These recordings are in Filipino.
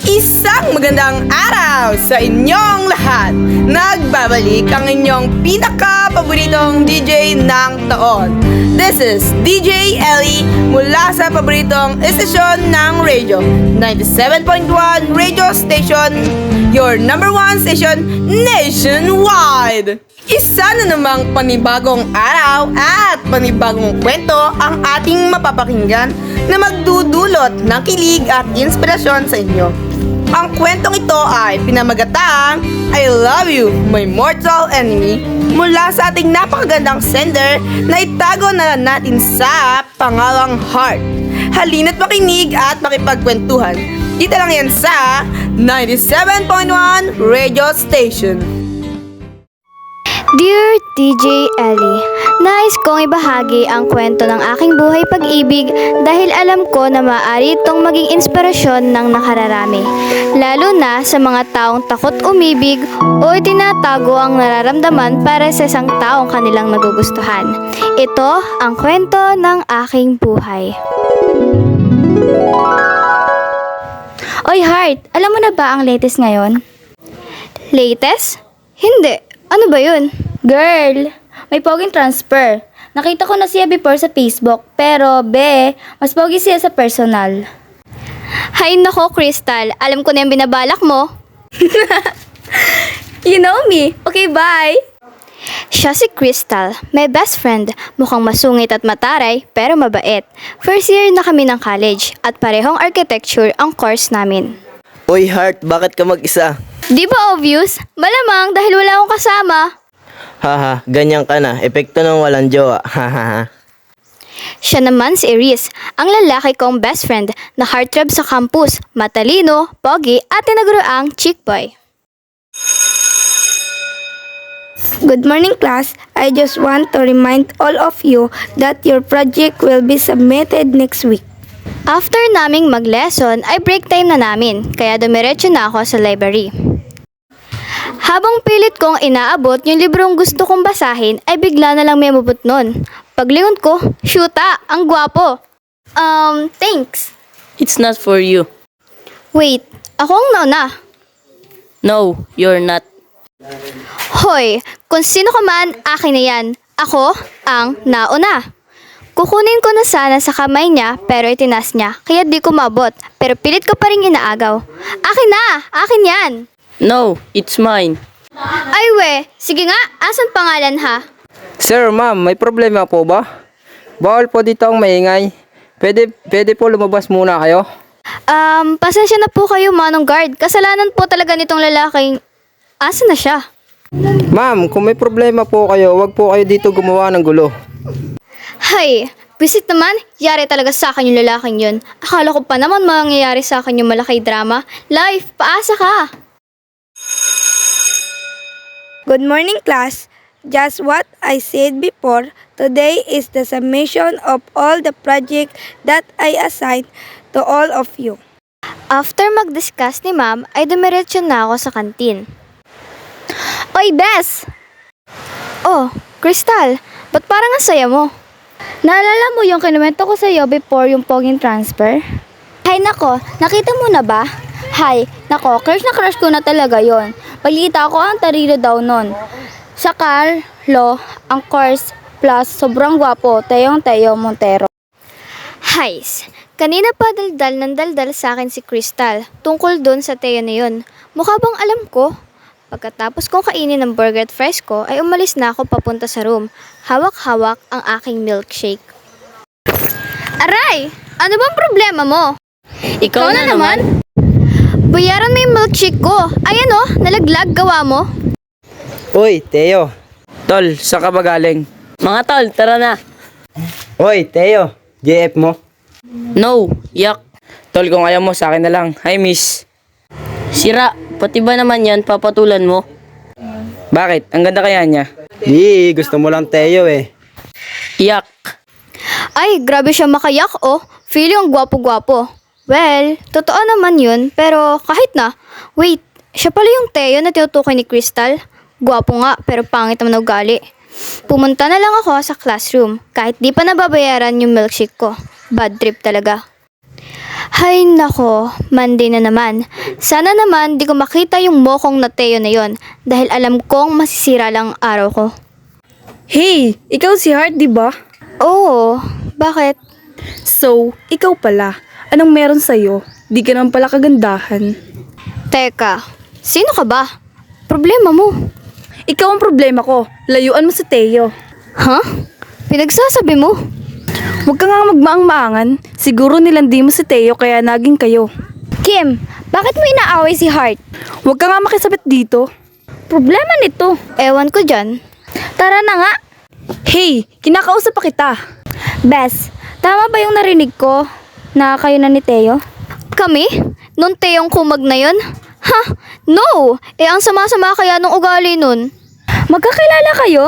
Isang magandang araw sa inyong lahat! Nagbabalik ang inyong pinaka-paboritong DJ ng taon. This is DJ Ellie mula sa paboritong estasyon ng radio, 97.1 Radio Station, your number one station nationwide! Isa na namang panibagong araw at panibagong kwento ang ating mapapakinggan na magdudulot ng kilig at inspirasyon sa inyo. Ang kwentong ito ay pinamagatang I Love You, My Mortal Enemy mula sa ating napakagandang sender na itago na lang natin sa pangalang Heart. Halina't makinig at makipagkwentuhan. Dito lang yan sa 97.1 Radio Station. Dear DJ Ellie, nais kong ibahagi ang kwento ng aking buhay pag-ibig dahil alam ko na maaari itong maging inspirasyon ng nakararami, lalo na sa mga taong takot umibig o itinatago ang nararamdaman para sa isang taong kanilang nagugustuhan. Ito ang kwento ng aking buhay. Oy Heart, alam mo na ba ang latest ngayon? Latest? Hindi. Ano ba yun? Girl, may poging transfer. Nakita ko na siya before sa Facebook, pero mas pogi siya sa personal. Hay nako, Crystal. Alam ko na yung binabalak mo. You know me. Okay, bye. Siya si Crystal, my best friend. Mukhang masungit at mataray, pero mabait. First year na kami ng college at parehong architecture ang course namin. Uy, Heart, bakit ka mag-isa? Di ba obvious? Malamang dahil wala akong kasama. Haha, ganyan ka na. Epekto ng walang jowa. Hahaha. Siya naman si Iris, ang lalaki kong best friend na heartthrob sa campus, matalino, pogi at tinaguroang chick boy. Good morning, class. I just want to remind all of you that your project will be submitted next week. After naming mag-lesson ay break time na namin, kaya dumiretso na ako sa library. Habang pilit kong inaabot yung librong gusto kong basahin ay bigla na lang may mabut nun. Paglingon ko, shoota, ang gwapo. Thanks. It's not for you. Wait, ako ang nauna. No, you're not. Hoy, kung sino ka man, akin na yan. Ako ang nauna. Kukunin ko na sana sa kamay niya pero itinas niya kaya di ko mabot pero pilit ko pa rin inaagaw. Akin na! Akin yan! No, it's mine. Ay we, sige nga, asan pangalan ha? Sir, ma'am, may problema po ba? Bawal po dito ang maingay. Pwede po lumabas muna kayo? Pasensya na po kayo manong guard. Kasalanan po talaga nitong lalaking... Asan na siya? Ma'am, kung may problema po kayo, wag po kayo dito gumawa ng gulo. Hay, visit naman, yari talaga sa akin yung lalaking yun. Akala ko pa naman mangyayari sa akin yung malaki drama. Life, paasa ka! Good morning, class. Just what I said before, today is the summation of all the projects that I assigned to all of you. After mag-discuss ni ma'am, ay dumiretso na ako sa kantin. Oy, Bes! Oh, Crystal, ba't parang ang saya mo? Naalala mo yung kinuwento ko sa'yo before yung poging transfer? Hay nako, nakita mo na ba? Hay, nako, crush na crush ko na talaga yon. Balita ko ang tarilo daw nun. Sa Carlo, ang course plus sobrang gwapo, Teo Montero. Hays, kanina pa daldal ng daldal sa akin si Crystal tungkol dun sa Teo na yun. Mukha bang alam ko? Pagkatapos kong kainin ng burger at fries ko, ay umalis na ako papunta sa room. Hawak-hawak ang aking milkshake. Aray! Ano bang problema mo? Ikaw na naman? Bayaran mo yung milkshake ko. Ayan oh, nalaglag gawa mo. Uy, Teo. Tol, saan ka ba galing? Mga tol, tara na. Uy, Teo. JF mo? No, yak. Tol, kung ayaw mo, sa akin na lang. Hi, miss. Sira, pati ba naman yan papatulan mo? Bakit? Ang ganda kaya niya? Di, gusto mo lang Teo eh. Yak. Ay, grabe siya makayak oh. Feeling ang gwapo-gwapo. Well, totoo naman yun, pero kahit na. Wait, siya pala yung Teo na tinutukoy ni Crystal. Gwapo nga, pero pangit naman ang ugali. Pumunta na lang ako sa classroom, kahit di pa nababayaran yung milkshake ko. Bad trip talaga. Hay nako, Monday na naman. Sana naman di ko makita yung mokong na Teo na yon dahil alam kong masisira lang ang araw ko. Hey, ikaw si Heart, di ba? Oo, bakit? So, ikaw pala. Anong meron sa'yo? Di ka naman pala kagandahan. Teka, sino ka ba? Problema mo? Ikaw ang problema ko. Layuan mo si Teo. Ha? Pinagsasabi mo? Huwag ka nga magmaang-maangan. Siguro nilandi mo si Teo kaya naging kayo. Kim, bakit mo inaaway si Heart? Huwag ka nga makisabit dito. Problema nito. Ewan ko dyan. Tara na nga. Hey, kinakausap pa kita. Bes, tama ba yung narinig ko na kayo na ni Teo? Kami? Nung Teong kumag na yun? Ha? No! Ang sama-sama kaya nung ugali nun. Magkakilala kayo?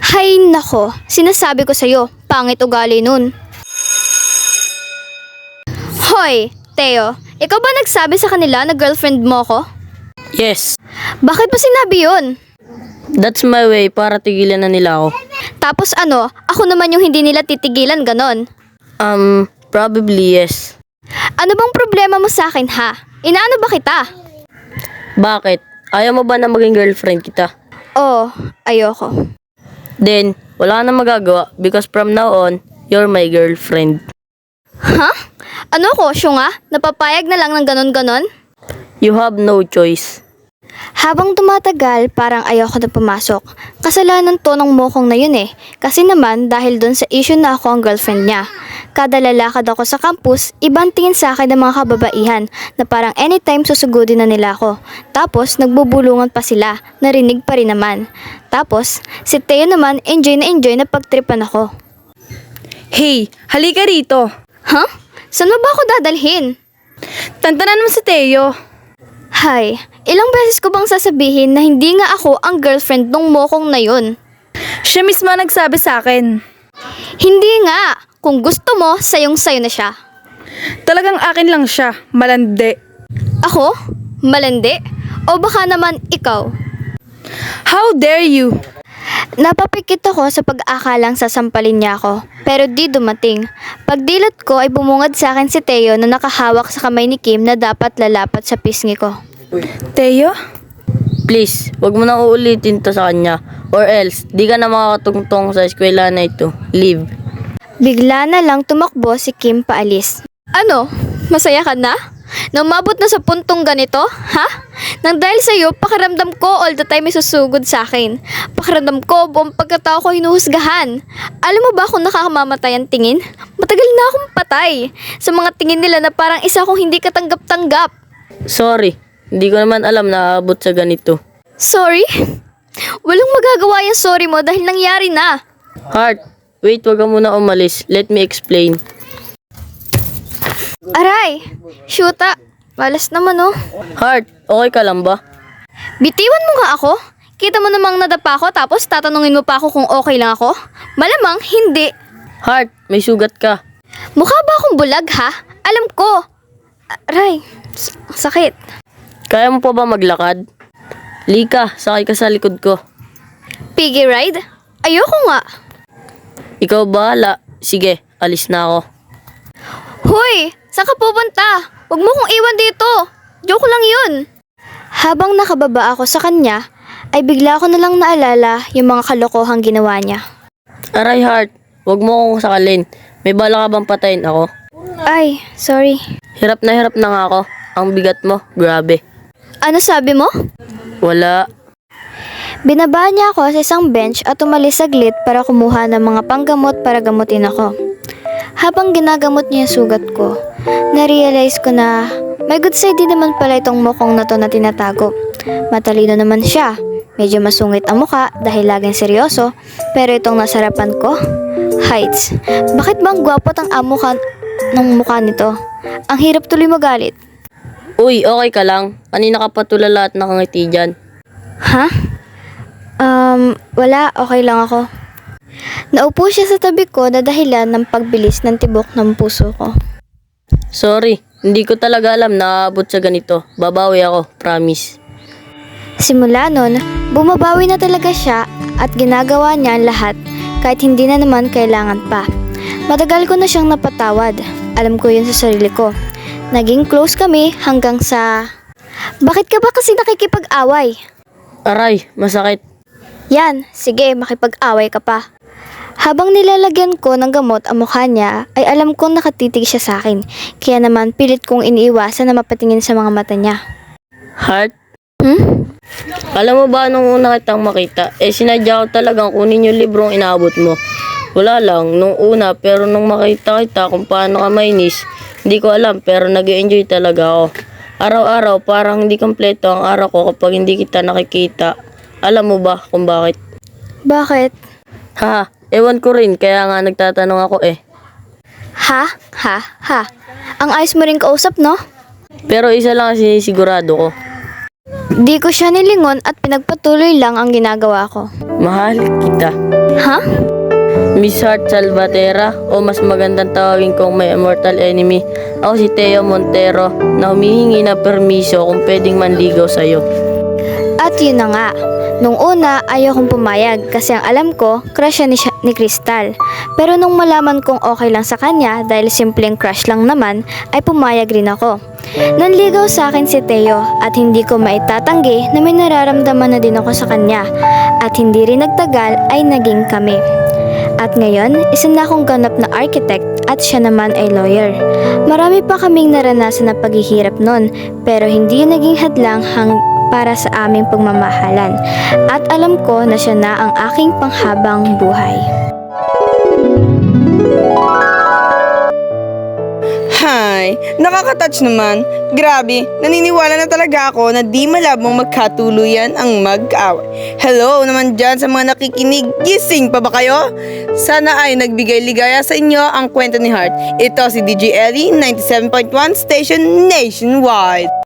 Hay nako, sinasabi ko sa'yo, pangit ugali nun. Hoy, Teo, ikaw ba nagsabi sa kanila na girlfriend mo ko? Yes, Bakit mo sinabi yun? that's my way para tigilan na nila ako. Tapos ano, ako naman yung hindi nila titigilan ganon. Probably yes. Ano bang problema mo sa akin ha? Inaano ba kita? Bakit? Ayaw mo ba na maging girlfriend kita? Oh, ayoko. Then, wala ka na magagawa because from now on, you're my girlfriend. Ha? Ano ko, syunga? Napapayag na lang ng ganon-ganon? You have no choice. Habang tumatagal, parang ayoko na pumasok. Kasalanan to ng mokong na yun eh. Kasi naman, dahil doon sa issue na ako ang girlfriend niya. Kada lalakad ako sa campus, ibang tingin sa akin ng mga kababaihan na parang anytime susugudin na nila ako. Tapos, nagbubulungan pa sila, narinig pa rin naman. Tapos, si Teo naman enjoy na pagtripan ako. Hey, halika rito. Ha? Saan mo ba ako dadalhin? Tantanan mo si Teo. Hay, ilang beses ko bang sasabihin na hindi nga ako ang girlfriend nung mokong na yun? Siya mismo ang nagsabi sa akin. Hindi nga! Kung gusto mo, sayong-sayo na siya. Talagang akin lang siya, malandi. Ako? Malandi? O baka naman ikaw? How dare you? Napapikit ako sa pag-akalang sasampalin niya ako. Pero di dumating. Pagdilat ko ay bumungad sa akin si Teo na nakahawak sa kamay ni Kim na dapat lalapat sa pisngi ko. Teo? Please, wag mo na uulitin to sa kanya. Or else, di ka na makakatungtong sa eskwela na ito. Leave. Bigla na lang tumakbo si Kim paalis. Ano? Masaya ka na? Nang mabot na sa puntong ganito? Ha? Nang dahil sa'yo, pakiramdam ko all the time may susugod sa akin. Pakiramdam ko, buong pagkatao ko hinuhusgahan. Alam mo ba kung nakakamamatay ang tingin? Matagal na akong patay. Sa mga tingin nila na parang isa akong hindi katanggap-tanggap. Sorry, hindi ko naman alam na aabot sa ganito. Sorry? Walang magagawa yung sorry mo dahil nangyari na. Heart, wait, wag ka muna umalis. Let me explain. Aray! Shoota! Malas naman oh. Heart, okay ka lang ba? Bitiwan mo nga ako. Kita mo namang nadapa ako tapos tatanungin mo pa ako kung okay lang ako? Malamang hindi. Heart, may sugat ka. Mukha ba akong bulag ha? Alam ko. Aray, sakit. Kaya mo pa ba maglakad? Lika, sakay ka sa likod ko. Piggy ride? Ayoko nga. Ikaw bahala. Sige, alis na ako. Hoy, saan ka pupunta? Huwag mo kong iwan dito. Joke lang yun. Habang nakababa ako sa kanya, ay bigla ko na lang naalala yung mga kalokohang ginawa niya. Aray Heart, wag mo akong sakalin. May bala ka bang patayin ako? Ay, sorry. Hirap na nga ako. Ang bigat mo, grabe. Ano sabi mo? Wala. Binaba niya ako sa isang bench at umalis saglit para kumuha ng mga panggamot para gamutin ako. Habang ginagamot niya yung sugat ko, na-realize ko na may good side din naman pala itong mukong na to na tinatago. Matalino naman siya. Medyo masungit ang muka dahil laging seryoso, pero itong nasarapan ko, heights. Bakit bang gwapo ang amukan ng mukha nito? Ang hirap tuloy magalit. Uy, okay ka lang? Kanina ka pa tulala at nakangiti dyan. Ha? Wala. Okay lang ako. Naupo siya sa tabi ko na dahilan ng pagbilis ng tibok ng puso ko. Sorry, hindi ko talaga alam na aabot sa ganito. Babawi ako, promise. Simula nun, bumabawi na talaga siya at ginagawa niya ang lahat kahit hindi na naman kailangan pa. Matagal ko na siyang napatawad. Alam ko yun sa sarili ko. naging close kami hanggang sa... Bakit ka ba kasi nakikipag-away? Aray, masakit. Yan, sige, makipag-away ka pa. Habang nilalagyan ko ng gamot ang mukha niya, ay alam kong nakatitig siya sa akin. Kaya naman pilit kong iniiwasan na mapatingin sa mga mata niya. Heart? Hmm? Alam mo ba nung una kitang makita, sinadya ko talagang kunin yung librong inaabot mo. Wala lang, nung una, pero nung makita kita kung paano ka mainis, hindi ko alam, pero nag-enjoy talaga ako. Araw-araw, parang hindi kompleto ang araw ko kapag hindi kita nakikita. Alam mo ba kung bakit? Bakit? Ha, ewan ko rin, kaya nga nagtatanong ako eh. Ha? Ha? Ha? Ang ayos mo rin kausap, no? Pero isa lang ang sinisigurado ko, Di ko siya nilingon at pinagpatuloy lang ang ginagawa ko. mahal kita. Ha? Miss Heart Salvatera, o mas magandang tawagin kong may immortal enemy. Ako si Teo Montero na humihingi ng permiso kung pwedeng manligaw sa'yo. At yun na nga. Nung una, ayokong pumayag kasi ang alam ko, crush siya ni Crystal. Pero nung malaman kong okay lang sa kanya dahil simpleng crush lang naman, ay pumayag rin ako. Nanligaw sa akin si Teo at hindi ko maitatanggi na may nararamdaman na din ako sa kanya. At hindi rin nagtagal ay naging kami. At ngayon, isa na akong ganap na architect at siya naman ay lawyer. Marami pa kaming naranasan na paghihirap nun, pero hindi yun naging hadlang para sa aming pagmamahalan. At alam ko na siya na ang aking panghabang buhay. Hay, nakaka-touch naman. Grabe, naniniwala na talaga ako na di malabong magkatuluyan ang mag-away. Hello naman dyan sa mga nakikinig. Gising pa ba kayo? Sana ay nagbigay ligaya sa inyo ang kwento ni Heart. Ito si DJ Ellie, 97.1 Station Nationwide.